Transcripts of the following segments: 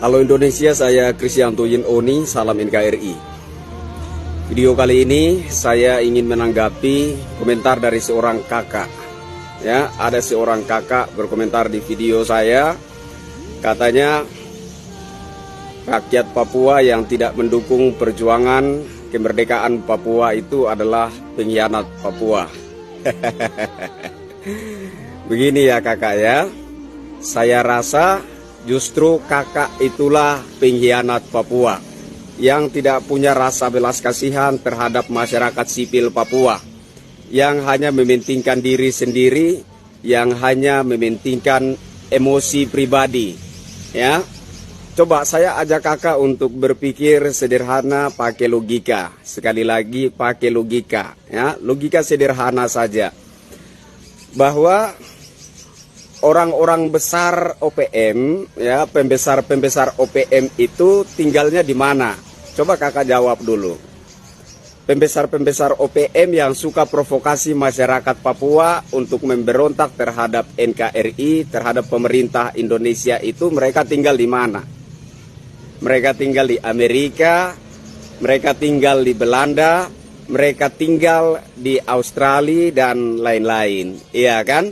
Halo Indonesia, saya Kristianto Yin Oni, salam NKRI. Video kali ini saya ingin menanggapi komentar dari seorang kakak. Ya, ada seorang kakak berkomentar di video saya, katanya rakyat Papua yang tidak mendukung perjuangan kemerdekaan Papua itu adalah pengkhianat Papua. Begini ya kakak ya, saya rasa justru kakak itulah pengkhianat Papua yang tidak punya rasa belas kasihan terhadap masyarakat sipil Papua, yang hanya mementingkan diri sendiri, yang hanya mementingkan emosi pribadi. Ya, coba saya ajak kakak untuk berpikir sederhana pakai logika. Sekali lagi pakai logika, ya, logika sederhana saja. Bahwa orang-orang besar OPM, ya, pembesar OPM itu tinggalnya di mana? Coba kakak jawab dulu. Pembesar OPM yang suka provokasi masyarakat Papua untuk memberontak terhadap NKRI, terhadap pemerintah Indonesia itu, mereka tinggal di mana? Mereka tinggal di Amerika, mereka tinggal di Belanda, mereka tinggal di Australia dan lain-lain, iya kan?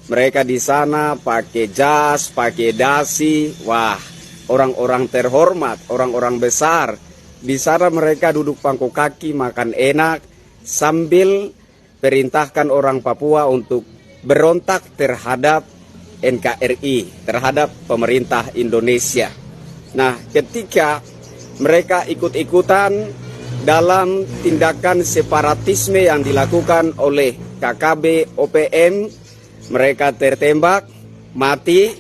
Mereka di sana pakai jas, pakai dasi. Wah, orang-orang terhormat, orang-orang besar. Di sana mereka duduk pangku kaki, makan enak, sambil perintahkan orang Papua untuk berontak terhadap NKRI, terhadap pemerintah Indonesia. Nah, ketika mereka ikut-ikutan dalam tindakan separatisme yang dilakukan oleh KKB OPM, mereka tertembak, mati.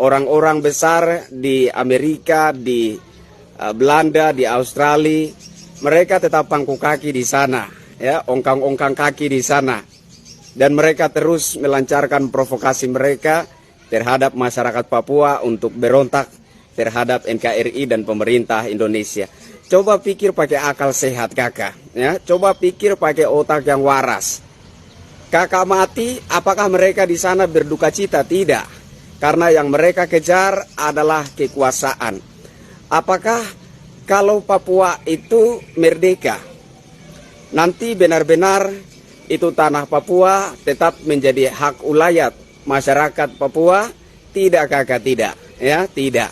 Orang-orang besar di Amerika, di Belanda, di Australia, mereka tetap pangku kaki di sana, ya, ongkang-ongkang kaki di sana. Dan mereka terus melancarkan provokasi mereka terhadap masyarakat Papua untuk berontak terhadap NKRI dan pemerintah Indonesia. Coba pikir pakai akal sehat kakak, ya. Coba pikir pakai otak yang waras. Kakak mati, apakah mereka di sana berduka cita? Tidak, karena yang mereka kejar adalah kekuasaan. Apakah kalau Papua itu merdeka, nanti benar-benar itu tanah Papua tetap menjadi hak ulayat masyarakat Papua? Tidak kakak, tidak, ya, tidak.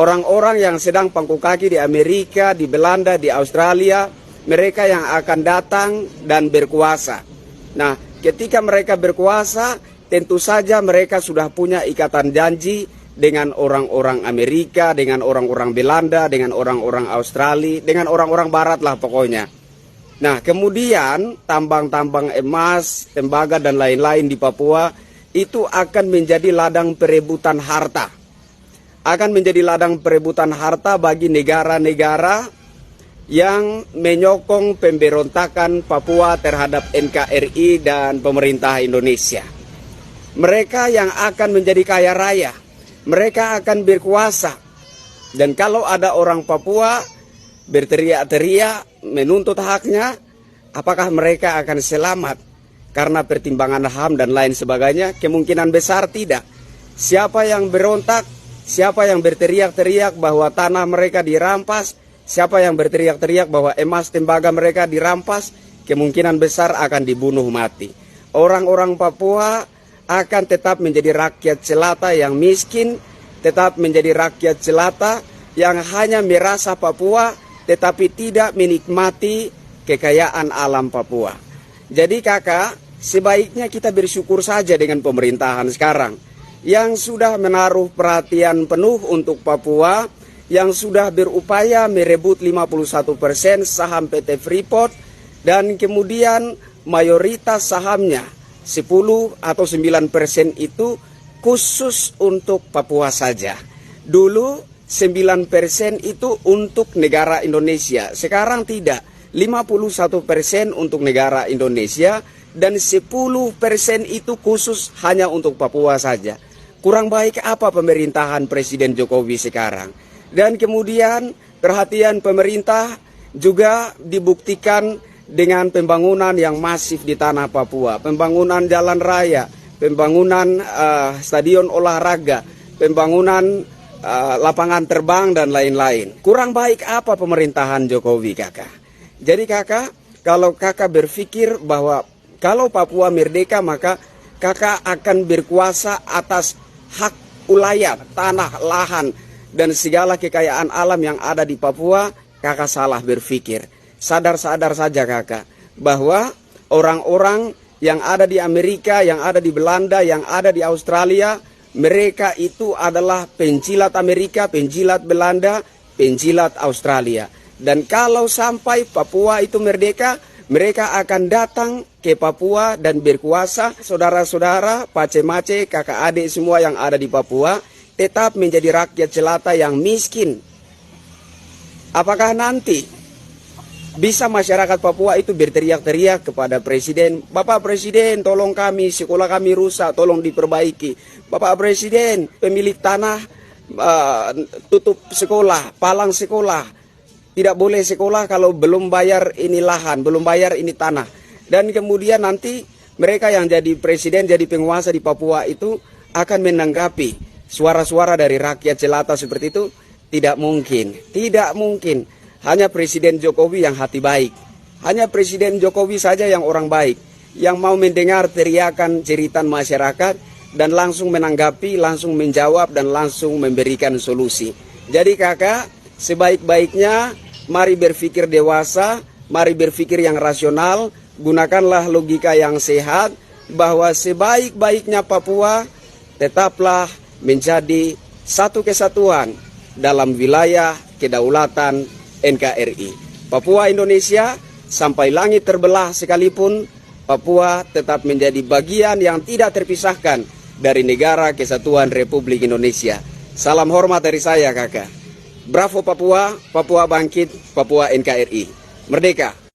Orang-orang yang sedang pangku kaki di Amerika, di Belanda, di Australia, mereka yang akan datang dan berkuasa. Nah, ketika mereka berkuasa, tentu saja mereka sudah punya ikatan janji dengan orang-orang Amerika, dengan orang-orang Belanda, dengan orang-orang Australia, dengan orang-orang Barat lah pokoknya. Nah, kemudian tambang-tambang emas, tembaga dan lain-lain di Papua itu akan menjadi ladang perebutan harta. Akan menjadi ladang perebutan harta bagi negara-negara yang menyokong pemberontakan Papua terhadap NKRI dan pemerintah Indonesia. Mereka yang akan menjadi kaya raya, mereka akan berkuasa. Dan kalau ada orang Papua berteriak-teriak menuntut haknya, apakah mereka akan selamat? Karena pertimbangan HAM dan lain sebagainya, kemungkinan besar tidak. Siapa yang berontak, siapa yang berteriak-teriak bahwa tanah mereka dirampas, siapa yang berteriak-teriak bahwa emas tembaga mereka dirampas, kemungkinan besar akan dibunuh mati. Orang-orang Papua akan tetap menjadi rakyat jelata yang miskin, tetap menjadi rakyat jelata yang hanya merasa Papua tetapi tidak menikmati kekayaan alam Papua. Jadi kakak, sebaiknya kita bersyukur saja dengan pemerintahan sekarang yang sudah menaruh perhatian penuh untuk Papua, yang sudah berupaya merebut 51% saham PT Freeport, dan kemudian mayoritas sahamnya 10 atau 9% itu khusus untuk Papua saja. Dulu 9% itu untuk negara Indonesia, sekarang tidak. 51% untuk negara Indonesia dan 10% itu khusus hanya untuk Papua saja. Kurang baik apa pemerintahan Presiden Jokowi sekarang? Dan kemudian perhatian pemerintah juga dibuktikan dengan pembangunan yang masif di tanah Papua. Pembangunan jalan raya, pembangunan stadion olahraga, pembangunan lapangan terbang dan lain-lain. Kurang baik apa pemerintahan Jokowi, kakak? Jadi kakak, kalau kakak berpikir bahwa kalau Papua merdeka maka kakak akan berkuasa atas hak ulayat, tanah, lahan, dan segala kekayaan alam yang ada di Papua, kakak salah berpikir. Sadar-sadar saja kakak, bahwa orang-orang yang ada di Amerika, yang ada di Belanda, yang ada di Australia, mereka itu adalah penjilat Amerika, penjilat Belanda, penjilat Australia. Dan kalau sampai Papua itu merdeka, mereka akan datang ke Papua dan berkuasa. Saudara-saudara, pace-mace, kakak adik semua yang ada di Papua tetap menjadi rakyat jelata yang miskin. Apakah nanti bisa masyarakat Papua itu berteriak-teriak kepada Presiden, Bapak Presiden tolong kami, sekolah kami rusak, tolong diperbaiki. Bapak Presiden, pemilik tanah tutup sekolah, palang sekolah. Tidak boleh sekolah kalau belum bayar ini lahan, belum bayar ini tanah. Dan kemudian nanti mereka yang jadi presiden, jadi penguasa di Papua itu akan menanggapi suara-suara dari rakyat jelata seperti itu. Tidak mungkin, tidak mungkin. Hanya Presiden Jokowi yang hati baik. Hanya Presiden Jokowi saja yang orang baik. Yang mau mendengar teriakan jeritan masyarakat dan langsung menanggapi, langsung menjawab dan langsung memberikan solusi. Jadi kakak, sebaik-baiknya mari berpikir dewasa, mari berpikir yang rasional, gunakanlah logika yang sehat bahwa sebaik-baiknya Papua tetaplah menjadi satu kesatuan dalam wilayah kedaulatan NKRI. Papua Indonesia sampai langit terbelah sekalipun, Papua tetap menjadi bagian yang tidak terpisahkan dari negara kesatuan Republik Indonesia. Salam hormat dari saya kakak. Bravo Papua, Papua bangkit, Papua NKRI. Merdeka!